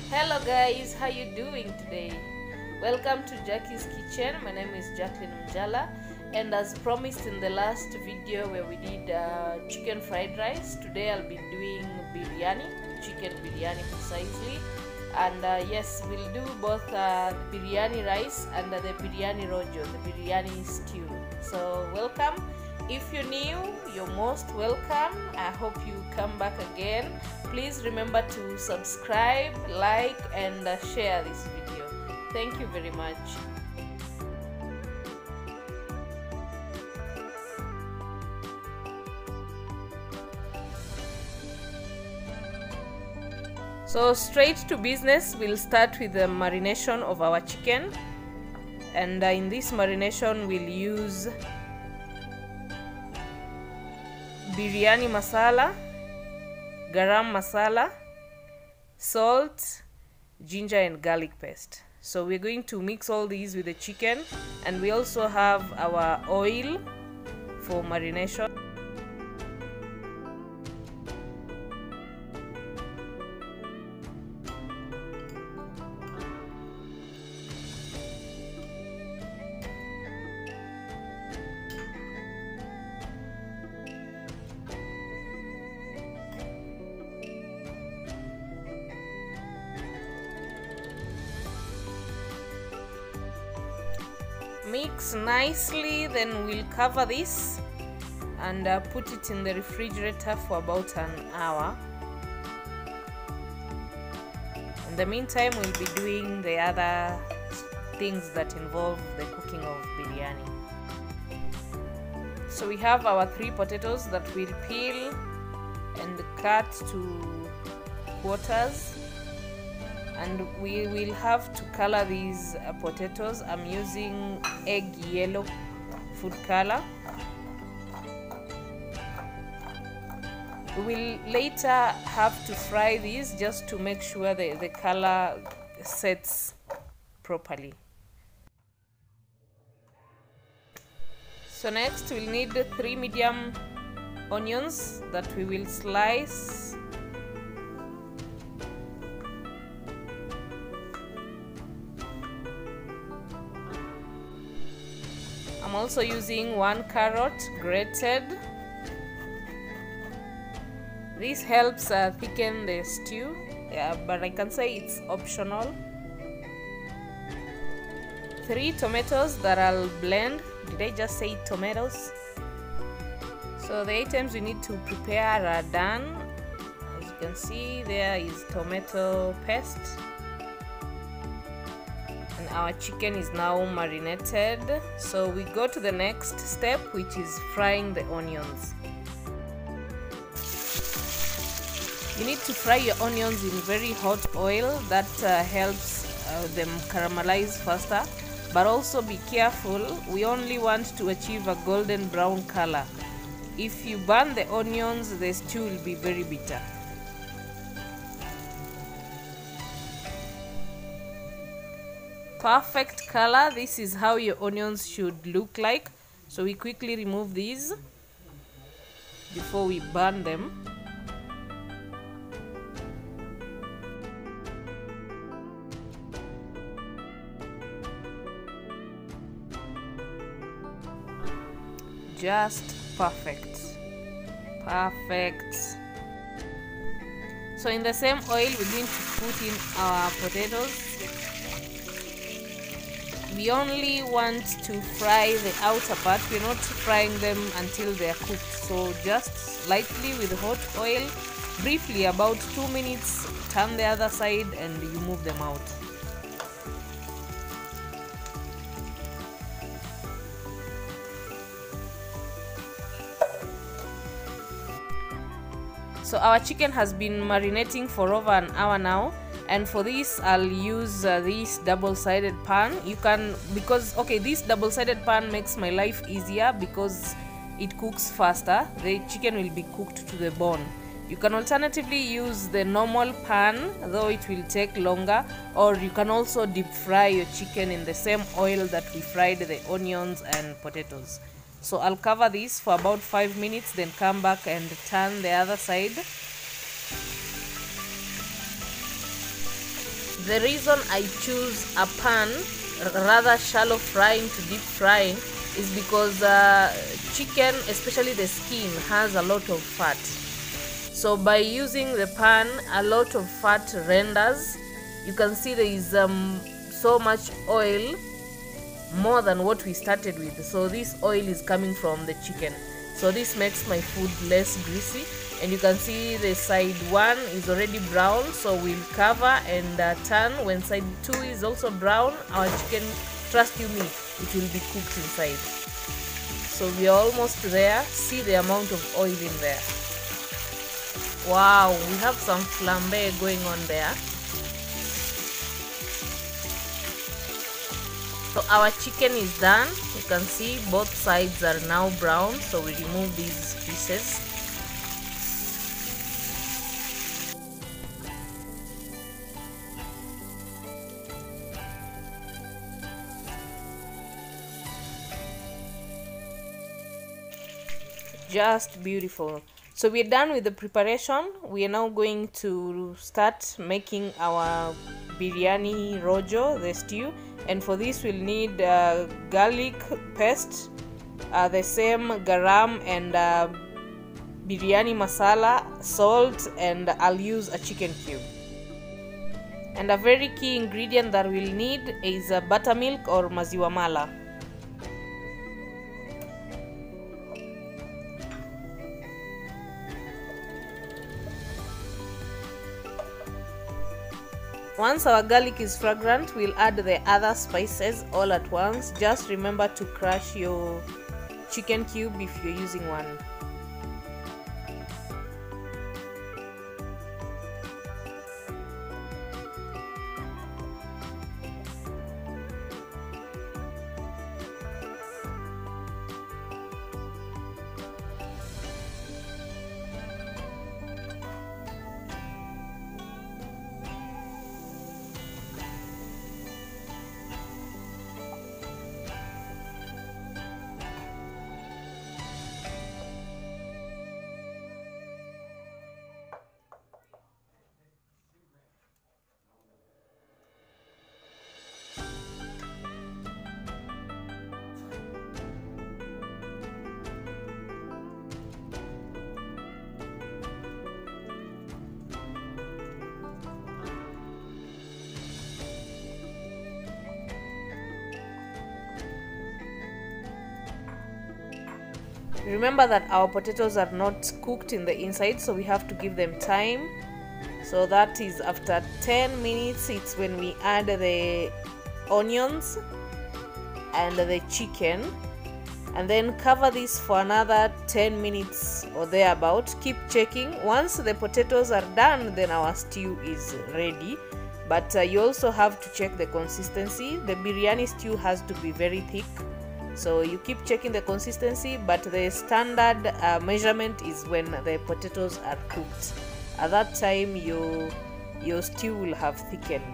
Hello guys, how you doing today? Welcome to Jackie's Kitchen. My name is Jacqueline Mjala, and as promised in the last video where we did chicken fried rice, today I'll be doing biryani, chicken biryani precisely. And yes, we'll do both biryani rice and the biryani rojo, the biryani stew. So welcome. If you're new, you're most welcome. I hope you come back again. Please remember to subscribe, like, and share this video. Thank you very much. So straight to business, we'll start with the marination of our chicken. And in this marination, we'll use biryani masala, garam masala, salt, ginger and garlic paste. So we're going to mix all these with the chicken, and we also have our oil for marination. Mix nicely, then we'll cover this and put it in the refrigerator for about an hour. In the meantime, we'll be doing the other things that involve the cooking of biryani. So we have our 3 potatoes that we'll peel and cut to quarters. And we will have to color these potatoes. I'm using egg yellow food color. We will later have to fry these just to make sure the color sets properly. So next we'll need 3 medium onions that we will slice. I'm also using 1 carrot grated. This helps thicken the stew, but I can say it's optional. 3 tomatoes that I'll blend. Did I just say tomatoes? So the items we need to prepare are done. As you can see, there is tomato paste. Our chicken is now marinated, so we go to the next step, which is frying the onions. You need to fry your onions in very hot oil. That helps them caramelize faster, but also be careful, we only want to achieve a golden brown color. If you burn the onions, the stew will be very bitter. Perfect color. This is how your onions should look like. So we quickly remove these before we burn them. Just perfect. So in the same oil, we're going to put in our potatoes. We only want to fry the outer part. We're not frying them until they are cooked. So just lightly with hot oil, briefly about 2 minutes, turn the other side and you move them out. So our chicken has been marinating for over an hour now. And for this, I'll use this double-sided pan. You can, this double-sided pan makes my life easier because it cooks faster. The chicken will be cooked to the bone. You can alternatively use the normal pan, though it will take longer, or you can also deep fry your chicken in the same oil that we fried the onions and potatoes. So I'll cover this for about 5 minutes, then come back and turn the other side. The reason I choose a pan rather shallow frying to deep frying is because chicken, especially the skin, has a lot of fat. So by using the pan, a lot of fat renders. You can see there is so much oil, more than what we started with. So this oil is coming from the chicken, so this makes my food less greasy. And you can see the side 1 is already brown, so we'll cover and turn. When side 2 is also brown, our chicken, trust you me, it will be cooked inside. So we are almost there. See the amount of oil in there. Wow, we have some flambe going on there. So our chicken is done. You can see both sides are now brown, so we remove these pieces. Just beautiful. So we're done with the preparation. We are now going to start making our biryani rojo, the stew. And for this we'll need garlic paste, the same garam and biryani masala, salt, and I'll use a chicken cube. And a very key ingredient that we'll need is buttermilk or maziwa mala. Once our garlic is fragrant, we'll add the other spices all at once. Just remember to crush your chicken cube if you're using one. Remember that our potatoes are not cooked in the inside, so we have to give them time. So that is after 10 minutes, it's when we add the onions and the chicken, and then cover this for another 10 minutes or thereabout. Keep checking. Once the potatoes are done, then our stew is ready. But you also have to check the consistency. The biryani stew has to be very thick, so you keep checking the consistency, but the standard measurement is when the potatoes are cooked. At that time your stew will have thickened.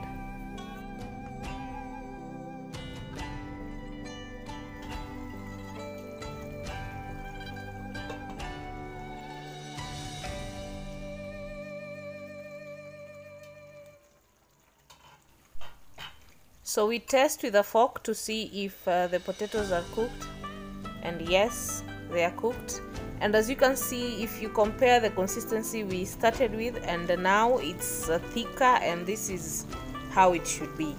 So we test with a fork to see if the potatoes are cooked, and yes, they are cooked. And as you can see, if you compare the consistency we started with and now, it's thicker, and this is how it should be.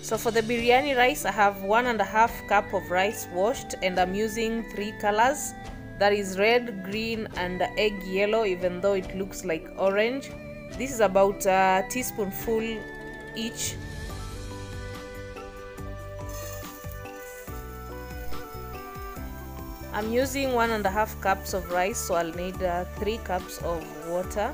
So for the biryani rice, I have 1.5 cup of rice washed, and I'm using 3 colors, that is red, green, and egg yellow, even though it looks like orange. This is about a teaspoonful each. I'm using 1.5 cups of rice, so I'll need 3 cups of water.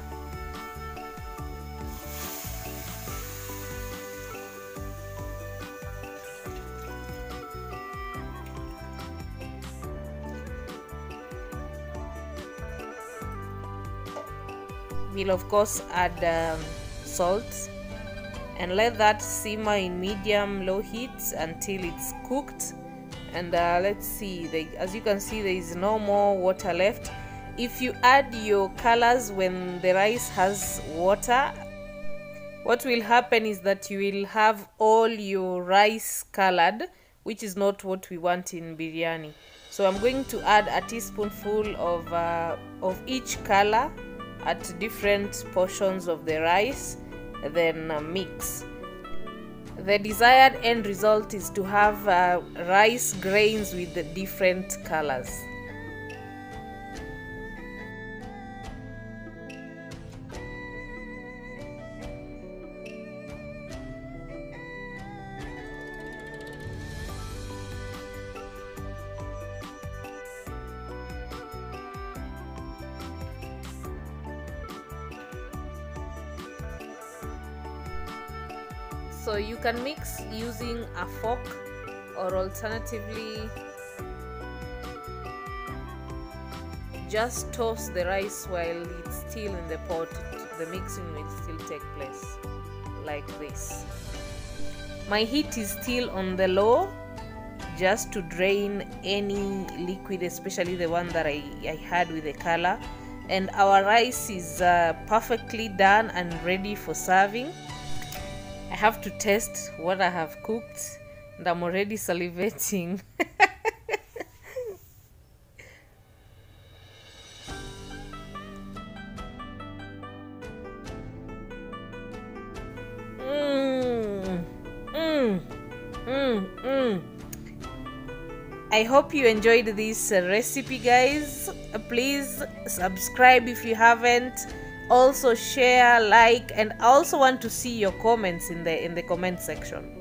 We'll of course add salt and let that simmer in medium-low heat until it's cooked. And let's see, as you can see, there is no more water left. If you add your colors when the rice has water, what will happen is that you will have all your rice colored, which is not what we want in biryani. So I'm going to add a teaspoonful of each color at different portions of the rice, then mix. The desired end result is to have rice grains with the different colors. So you can mix using a fork, or alternatively just toss the rice while it's still in the pot. The mixing will still take place like this. My heat is still on the low, just to drain any liquid, especially the one that I had with the color. And our rice is perfectly done and ready for serving. I have to test what I have cooked, and I'm already salivating. I hope you enjoyed this recipe, guys. Please subscribe if you haven't. Also share, like, and I also want to see your comments in the comment section.